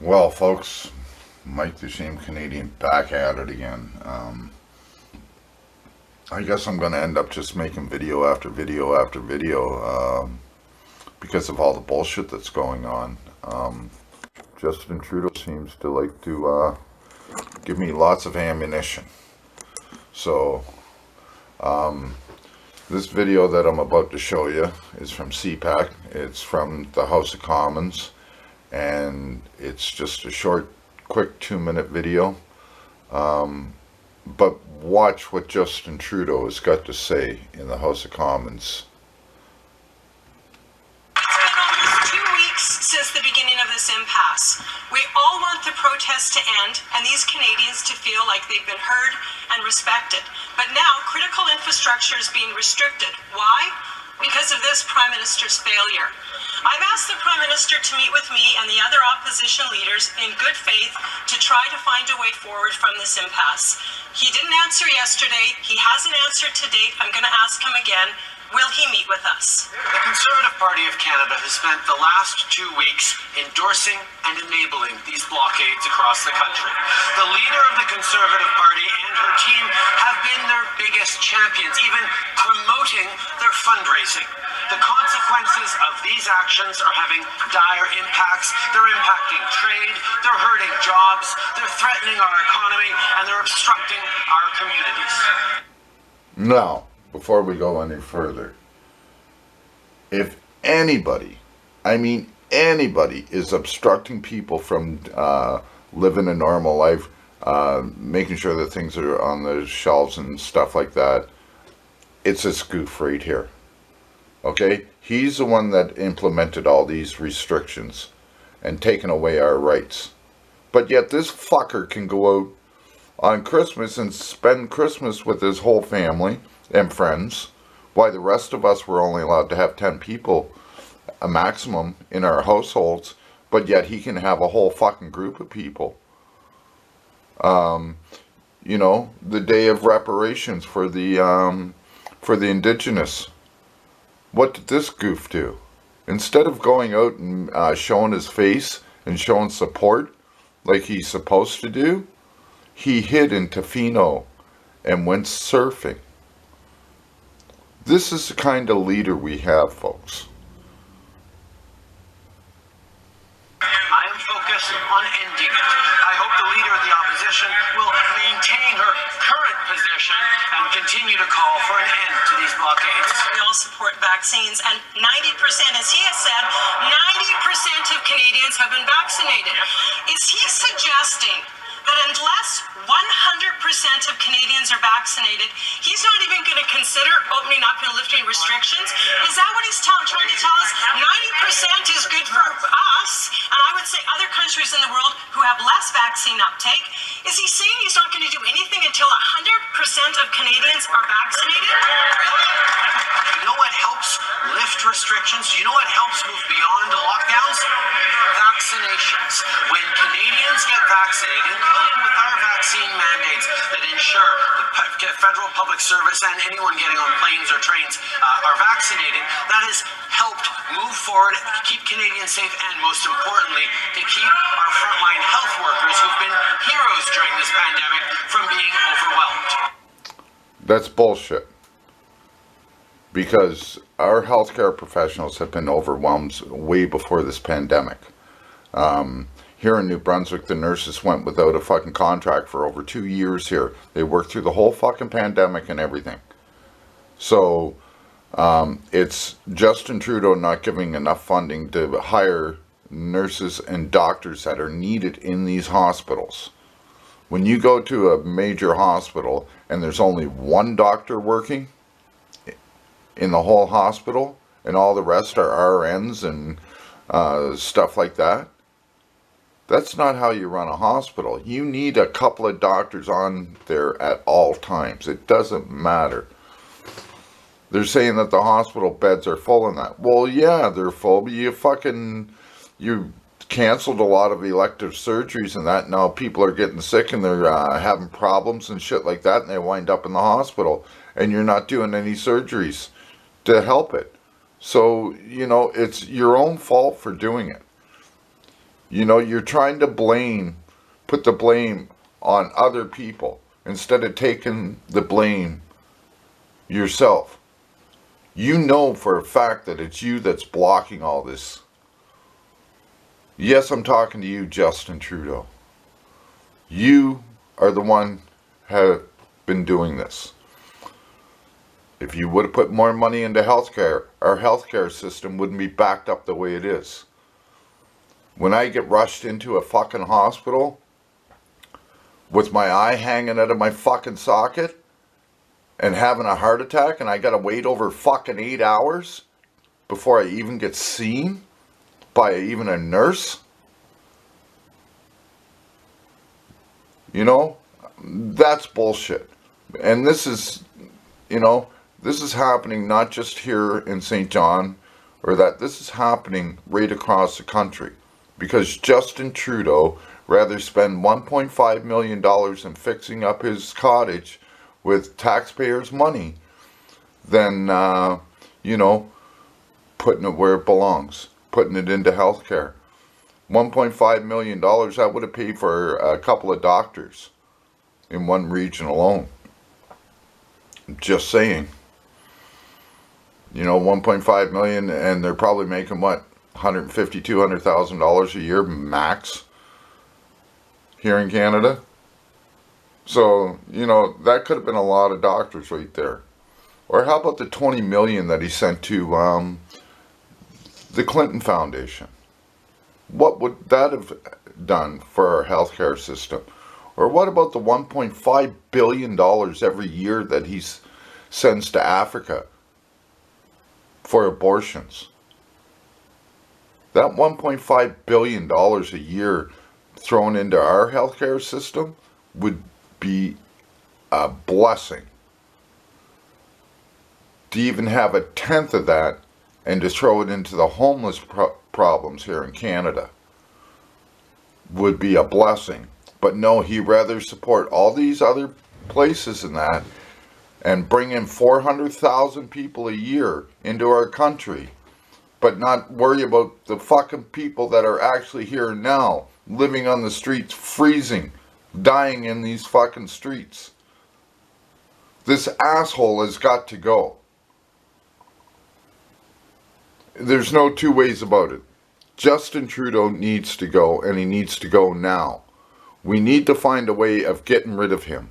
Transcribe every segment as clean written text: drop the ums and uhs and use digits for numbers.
Well, folks, Mike the Shame Canadian back at it again. I guess I'm going to end up just making video after video after video because of all the bullshit that's going on. Justin Trudeau seems to like to give me lots of ammunition. So, this video that I'm about to show you is from CPAC. It's from the House of Commons, and it's just a short, quick 2-minute video. But watch what Justin Trudeau has got to say in the House of Commons. It's been almost 2 weeks since the beginning of this impasse. We all want the protests to end and these Canadians to feel like they've been heard and respected. But now critical infrastructure is being restricted. Why? Because of this Prime Minister's failure. I've asked the Prime Minister to meet with me and the other opposition leaders in good faith to try to find a way forward from this impasse. He didn't answer yesterday. He hasn't answered to date. I'm going to ask him again. Will he meet with us? The Conservative Party of Canada has spent the last 2 weeks endorsing and enabling these blockades across the country. The leader of the Conservative Party and her team have been their biggest champions, even promoting their fundraising. The consequences of these actions are having dire impacts. They're impacting trade, they're hurting jobs, they're threatening our economy, and they're obstructing our communities. Now, before we go any further, if anybody, I mean anybody, is obstructing people from living a normal life, making sure that things are on the shelves and stuff like that, it's this goof right here. Okay? He's the one that implemented all these restrictions and taken away our rights. But yet this fucker can go out on Christmas and spend Christmas with his whole family and friends, while the rest of us were only allowed to have 10 people, a maximum, in our households, but yet he can have a whole fucking group of people. The day of reparations for the indigenous. What did this goof do? Instead of going out and showing his face and showing support like he's supposed to do, he hid in Tofino and went surfing. This is the kind of leader we have, folks. I am focused on ending it. I hope the leader of the opposition will maintain her current position and continue to call for an end to these blockades. We all support vaccines, and 90%, as he has said, 90% of Canadians have been vaccinated. Is he suggesting that unless 100% of Canadians are vaccinated, he's not even going to consider opening up and lifting restrictions? Is that what he's trying to tell us? 90% is good for us, and I would say other countries in the world who have less vaccine uptake. Is he saying he's not going to do anything until 100% of Canadians are vaccinated? You know what helps lift restrictions? You know what helps move beyond the lockdowns? Vaccinations. When Canadians get vaccinated, including with our vaccine mandates that ensure the federal public service and anyone getting on planes or trains are vaccinated, that has helped move forward, keep Canadians safe, and most importantly, to keep our frontline health workers who've been heroes during this pandemic from being overwhelmed. That's bullshit. Because our healthcare professionals have been overwhelmed way before this pandemic. Here in New Brunswick, the nurses went without a fucking contract for over 2 years here. They worked through the whole fucking pandemic and everything. So, it's Justin Trudeau not giving enough funding to hire nurses and doctors that are needed in these hospitals. When you go to a major hospital and there's only one doctor working in the whole hospital and all the rest are RNs and stuff like that, that's not how you run a hospital. You need a couple of doctors on there at all times. It doesn't matter. They're saying that the hospital beds are full and that. Well, yeah, they're full, but you canceled a lot of elective surgeries and that. Now people are getting sick and they're having problems and shit like that, and they wind up in the hospital, and you're not doing any surgeries to help it. So, it's your own fault for doing it. You know, you're trying to put the blame on other people instead of taking the blame yourself. You know for a fact that it's you that's blocking all this. Yes, I'm talking to you, Justin Trudeau. You are the one have been doing this. If you would have put more money into healthcare, our healthcare system wouldn't be backed up the way it is. When I get rushed into a fucking hospital with my eye hanging out of my fucking socket and having a heart attack and I gotta wait over fucking 8 hours before I even get seen by even a nurse, you know, that's bullshit. And this is, you know, this is happening not just here in St. John or that. This is happening right across the country because Justin Trudeau rather spend $1.5 million in fixing up his cottage with taxpayers' money than, you know, putting it where it belongs, putting it into healthcare. $1.5 million, that would have paid for a couple of doctors in one region alone. Just saying. You know, 1.5 million, and they're probably making what, $150,000, $200,000 a year max here in Canada. So, you know, that could have been a lot of doctors right there. Or how about the 20 million that he sent to the Clinton Foundation? What would that have done for our healthcare system? Or what about the $1.5 billion every year that he sends to Africa for abortions? That $1.5 billion a year thrown into our healthcare system would be a blessing. To even have a tenth of that and to throw it into the homeless problems here in Canada would be a blessing. But no, he rather support all these other places in that and bring in 400,000 people a year into our country, but not worry about the fucking people that are actually here now, living on the streets, freezing, dying in these fucking streets. This asshole has got to go. There's no two ways about it. Justin Trudeau needs to go, and he needs to go now. We need to find a way of getting rid of him.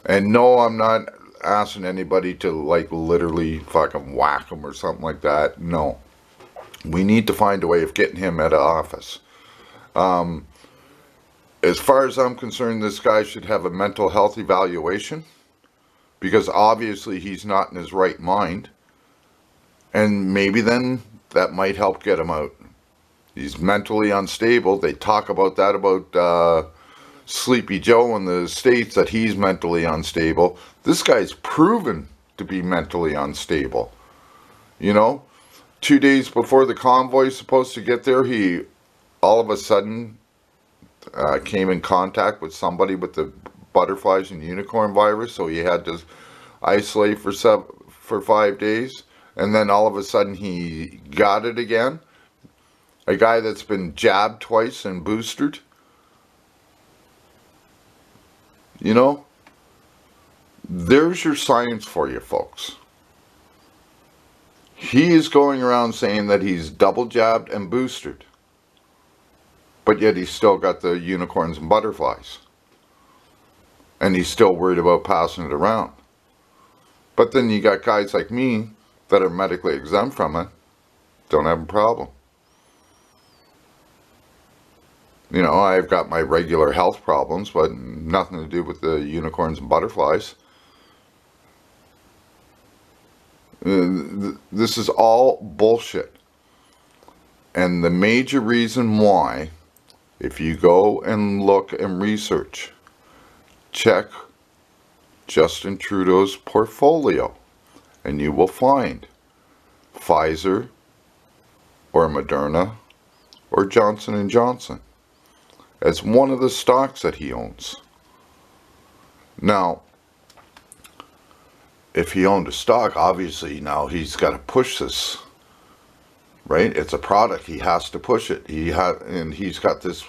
And no, I'm not asking anybody to like literally fucking whack him or something like that. No. We need to find a way of getting him out of office. As far as I'm concerned, this guy should have a mental health evaluation because obviously he's not in his right mind. And maybe then that might help get him out. He's mentally unstable. They talk about that about Sleepy Joe in the States, that he's mentally unstable. This guy's proven to be mentally unstable. You know, 2 days before the convoy's supposed to get there, he all of a sudden came in contact with somebody with the butterflies and unicorn virus, so he had to isolate for 5 days. And then all of a sudden he got it again. A guy that's been jabbed twice and boosted. You know, there's your science for you, folks. He is going around saying that he's double jabbed and boosted. But yet he's still got the unicorns and butterflies. And he's still worried about passing it around. But then you got guys like me that are medically exempt from it, don't have a problem. You know, I've got my regular health problems, but nothing to do with the unicorns and butterflies. This is all bullshit. And the major reason why, if you go and look and research, check Justin Trudeau's portfolio, and you will find Pfizer or Moderna or Johnson & Johnson as one of the stocks that he owns. Now, if he owned a stock, obviously now he's got to push this right? It's a product. He has to push it. And he's got this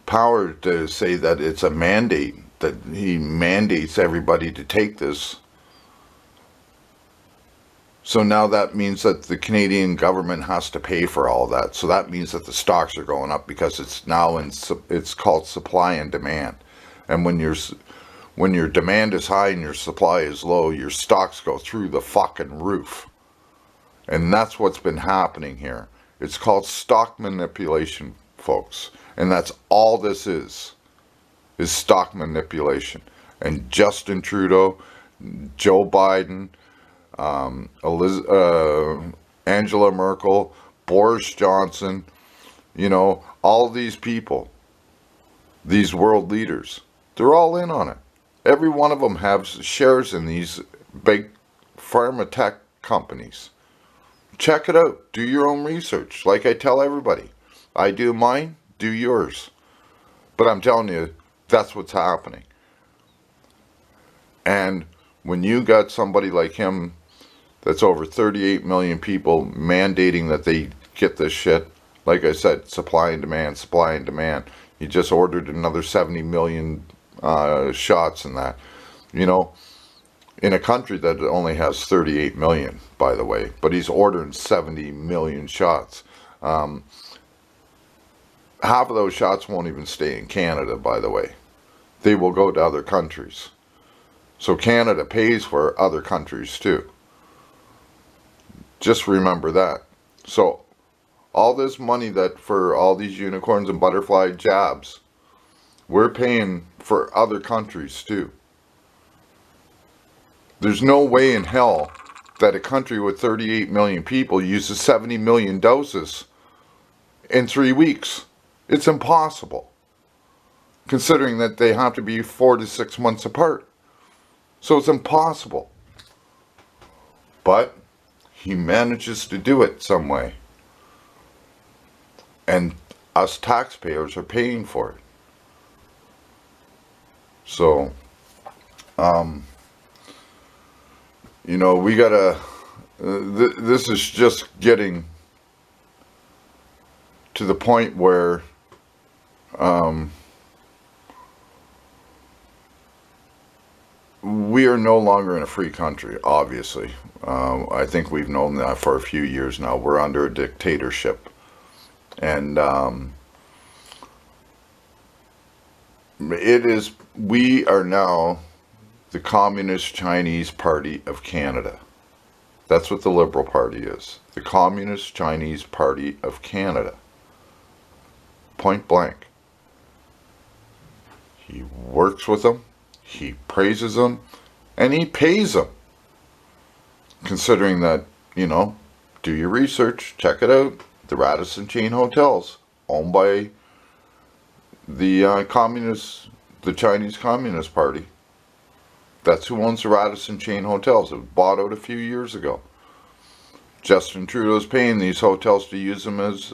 power to say that it's a mandate, that he mandates everybody to take this. So now that means that the Canadian government has to pay for all that. So that means that the stocks are going up because it's now it's called supply and demand. And when your demand is high and your supply is low, your stocks go through the fucking roof. And that's what's been happening here. It's called stock manipulation, folks. And that's all this is stock manipulation. And Justin Trudeau, Joe Biden, Angela Merkel, Boris Johnson, all these people, these world leaders, they're all in on it. Every one of them has shares in these big pharma tech companies. Check it out. Do your own research. Like I tell everybody, I do mine, do yours. But I'm telling you, that's what's happening. And when you got somebody like him that's over 38 million people mandating that they get this shit, like I said, supply and demand, supply and demand. He just ordered another 70 million shots in that. In a country that only has 38 million, by the way, but he's ordering 70 million shots. Half of those shots won't even stay in Canada, by the way. They will go to other countries. So Canada pays for other countries too. Just remember that. So all this money that for all these unicorns and butterfly jabs, we're paying for other countries too. There's no way in hell that a country with 38 million people uses 70 million doses in 3 weeks. It's impossible, considering that they have to be 4 to 6 months apart. So it's impossible. But he manages to do it some way. And us taxpayers are paying for it. So, we gotta, this is just getting to the point where, we are no longer in a free country, obviously. I think we've known that for a few years now. We're under a dictatorship. And we are now the Communist Chinese Party of Canada. That's what the Liberal Party is. The Communist Chinese Party of Canada. Point blank. He works with them, he praises them, and he pays them. Considering that, do your research, check it out. The Radisson chain hotels, owned by the Chinese Communist Party. That's who owns the Radisson chain hotels. It was bought out a few years ago. Justin Trudeau's paying these hotels to use them as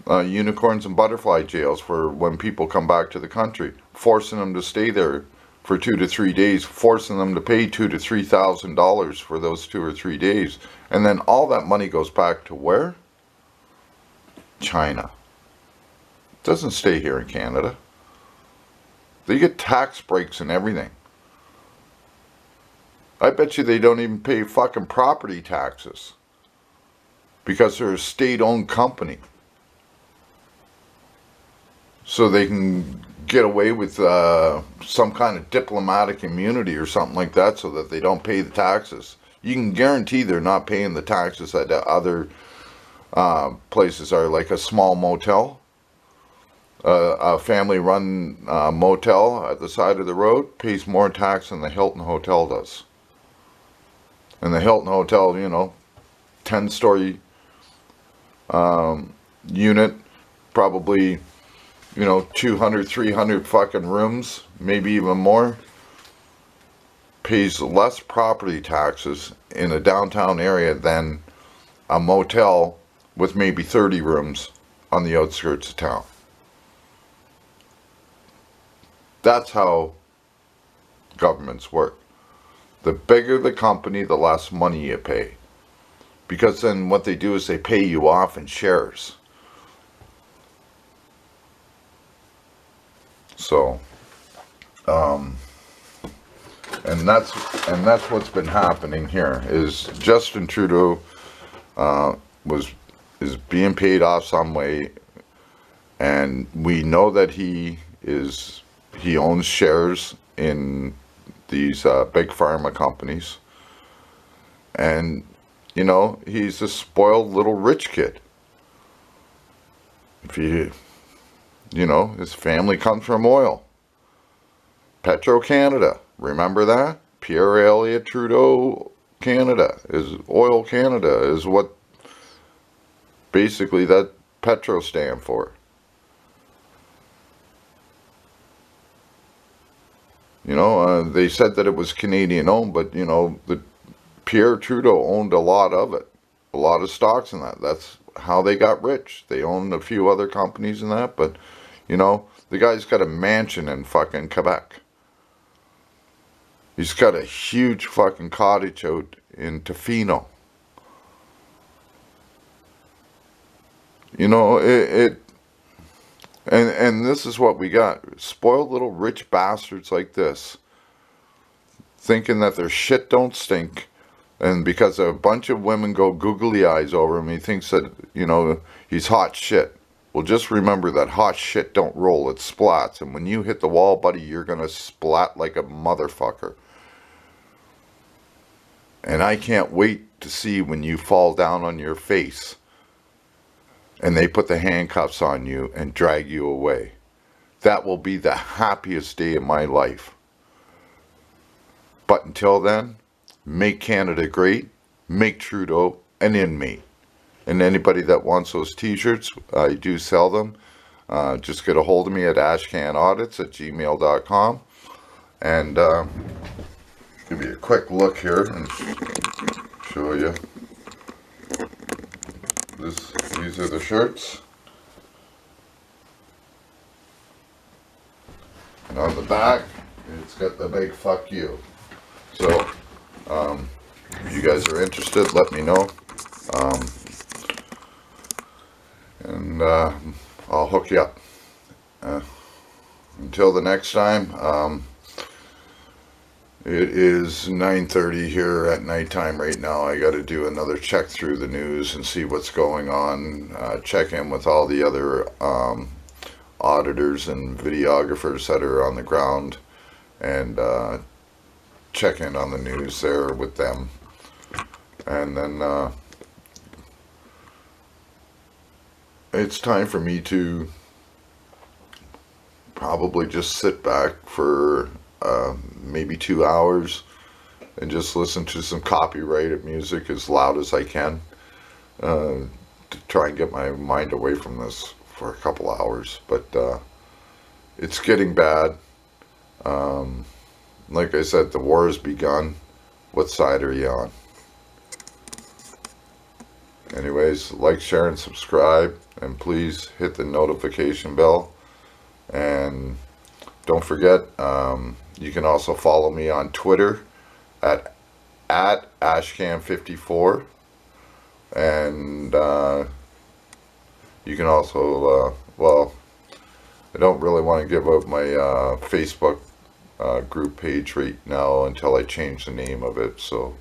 unicorns and butterfly jails for when people come back to the country, forcing them to stay there for 2 to 3 days, forcing them to pay $2,000 to $3,000 for those 2 or 3 days. And then all that money goes back to where? China. It doesn't stay here in Canada. They get tax breaks and everything. I bet you they don't even pay fucking property taxes because they're a state-owned company. So they can get away with some kind of diplomatic immunity or something like that so that they don't pay the taxes. You can guarantee they're not paying the taxes that other places are, like a small motel, a family-run motel at the side of the road pays more tax than the Hilton Hotel does. And the Hilton Hotel, 10-story unit, probably 200, 300 fucking rooms, maybe even more, pays less property taxes in a downtown area than a motel with maybe 30 rooms on the outskirts of town. That's how governments work. The bigger the company, the less money you pay. because then what they do is they pay you off in shares. So, and that's what's been happening here. Is Justin Trudeau is being paid off some way, and we know that he owns shares in these big pharma companies, and you know, he's a spoiled little rich kid. If you know, his family comes from oil. Petro-Canada, remember that? Pierre Elliott Trudeau Canada is Oil Canada is what basically that Petro stand for. You know, they said that it was Canadian owned, but you know, the Pierre Trudeau owned a lot of it, a lot of stocks in that. That's how they got rich. They owned a few other companies in that, but you know, the guy's got a mansion in fucking Quebec. He's got a huge fucking cottage out in Tofino. You know, and this is what we got. Spoiled little rich bastards like this, thinking that their shit don't stink. And because a bunch of women go googly eyes over him, he thinks that, you know, he's hot shit. Well, just remember that hot shit don't roll, it splats. And when you hit the wall, buddy, you're going to splat like a motherfucker. And I can't wait to see when you fall down on your face and they put the handcuffs on you and drag you away. That will be the happiest day of my life. But until then, make Canada great, make Trudeau an inmate. And anybody that wants those t-shirts, I do sell them. Just get a hold of me at ashcanaudits@gmail.com. And give you a quick look here and show you. These are the shirts. And on the back, it's got the big fuck you. So, if you guys are interested, let me know. And I'll hook you up. Until the next time, it is 9:30 here at nighttime right now. I got to do another check through the news and see what's going on. Check in with all the other auditors and videographers that are on the ground, and check in on the news there with them. And then it's time for me to probably just sit back for maybe 2 hours and just listen to some copyrighted music as loud as I can, to try and get my mind away from this for a couple hours. But it's getting bad. Like I said, the war has begun. What side are you on? Anyways, like, share, and subscribe, and please hit the notification bell. And don't forget, you can also follow me on Twitter at ashcam54, and you can also well, I don't really want to give out my Facebook group page right now until I change the name of it. So,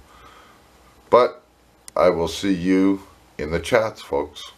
but I will see you in the chats, folks.